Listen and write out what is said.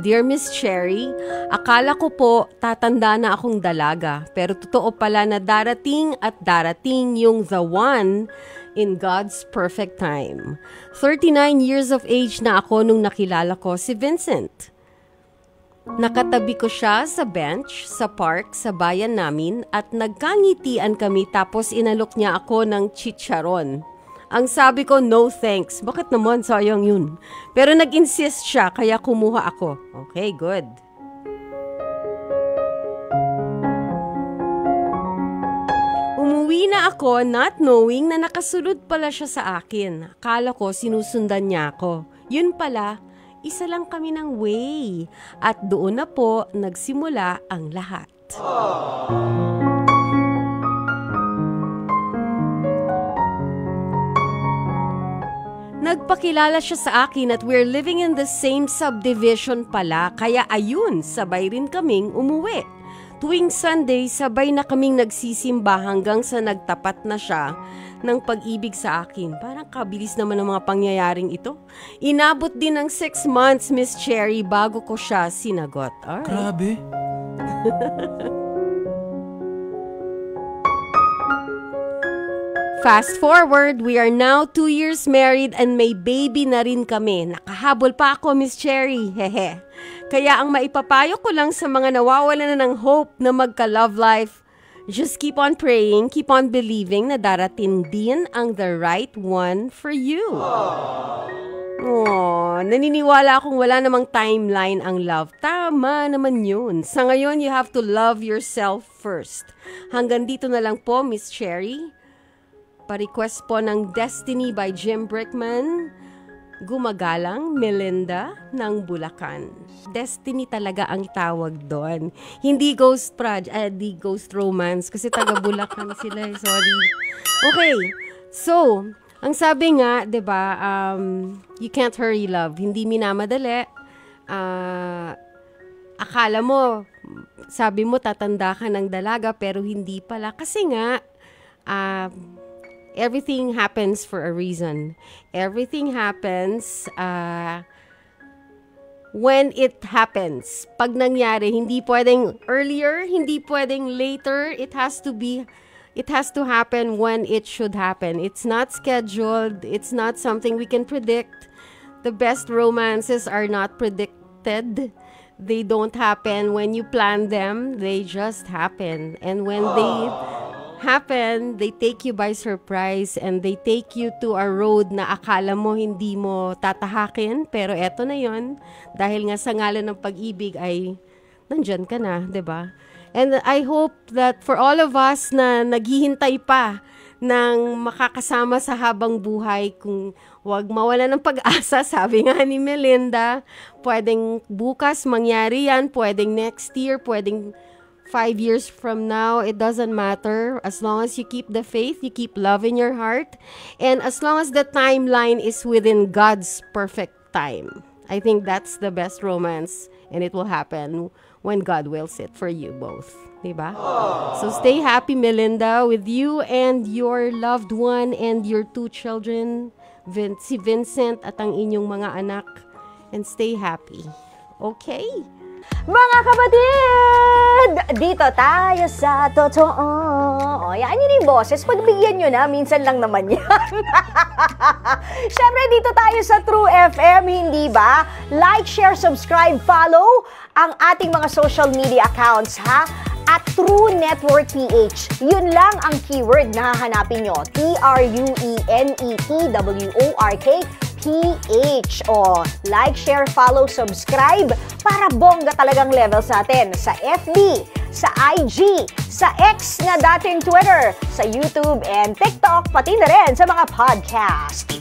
Dear Miss Cherry, akala ko po tatanda na akong dalaga, pero totoo pala na darating at darating yung the one in God's perfect time. 39 years of age na ako nung nakilala ko si Vincent. Nakatabi ko siya sa bench, sa park, sa bayan namin at nagkangitian kami tapos inalok niya ako ng chicharon. Ang sabi ko, no thanks. Bakit naman? Sayang yun. Pero nag-insist siya, kaya kumuha ako. Okay, good. Umuwi na ako not knowing na nakasunod pala siya sa akin. Akala ko sinusundan niya ako. Yun pala, isa lang kami ng way. At doon na po nagsimula ang lahat. Nagpakilala siya sa akin at we're living in the same subdivision pala, kaya ayun, sabay rin kaming umuwi. Tuwing Sunday, sabay na kaming nagsisimba hanggang sa nagtapat na siya ng pag-ibig sa akin. Parang kabilis naman ang mga pangyayaring ito. Inabot din ng 6 months, Miss Cherry, bago ko siya sinagot. Alright. Grabe. Fast forward, we are now 2 years married and may baby na rin kami. Nakahabol pa ako, Miss Cherry. Hehe. Kaya ang maipapayo ko lang sa mga nawawalan na ng hope na magka-love life, just keep on praying, keep on believing na darating din ang the right one for you. Oh, naniniwala akong wala namang timeline ang love. Tama naman yun. Sa ngayon, you have to love yourself first. Hanggang dito na lang po, Miss Cherry. Pa-request po ng Destiny by Jim Brickman. Gumagalang Melinda ng Bulacan. Destiny talaga ang tawag doon. Hindi ghost di ghost romance kasi taga Bulacan sila. Sorry. Okay. So, ang sabi nga, 'di ba, you can't hurry love. Hindi minamadali. Akala mo, sabi mo tatanda ka ng dalaga pero hindi pala kasi nga everything happens for a reason. Everything happens when it happens. Pag nangyari, hindi pwedeng earlier, hindi pwedeng later. It has to happen when it should happen. It's not scheduled. It's not something we can predict. The best romances are not predicted. They don't happen when you plan them. They just happen. And when they happen, they take you by surprise and they take you to a road na akala mo hindi mo tatahakin, pero eto na yon dahil nga sa ngalan ng pag-ibig ay nandyan ka na, 'di ba? And I hope that for all of us na naghihintay pa ng makakasama sa habang buhay, kung wag mawala ng pag-asa, sabi nga ni Melinda, pwedeng bukas mangyari yan, pwedeng next year, pwedeng 5 years from now, it doesn't matter. As long as you keep the faith, you keep love in your heart, and as long as the timeline is within God's perfect time. I think that's the best romance, and it will happen when God wills it for you both. Diba? So stay happy, Melinda, with you and your loved one and your 2 children, si Vincent at ang inyong mga anak, and stay happy. Okay? Mga kapatid! Dito tayo sa totoo. O, yan yun yung boses. Pagbigyan nyo na, minsan lang naman yan. Siyempre, dito tayo sa True FM, hindi ba? Like, share, subscribe, follow ang ating mga social media accounts, ha? At True Network PH. Yun lang ang keyword na hahanapin nyo. TrueNetwork PH. O, like, share, follow, subscribe para bongga talagang level sa atin. Sa FB, sa IG, sa X na dating Twitter, sa YouTube and TikTok, pati na rin sa mga podcast.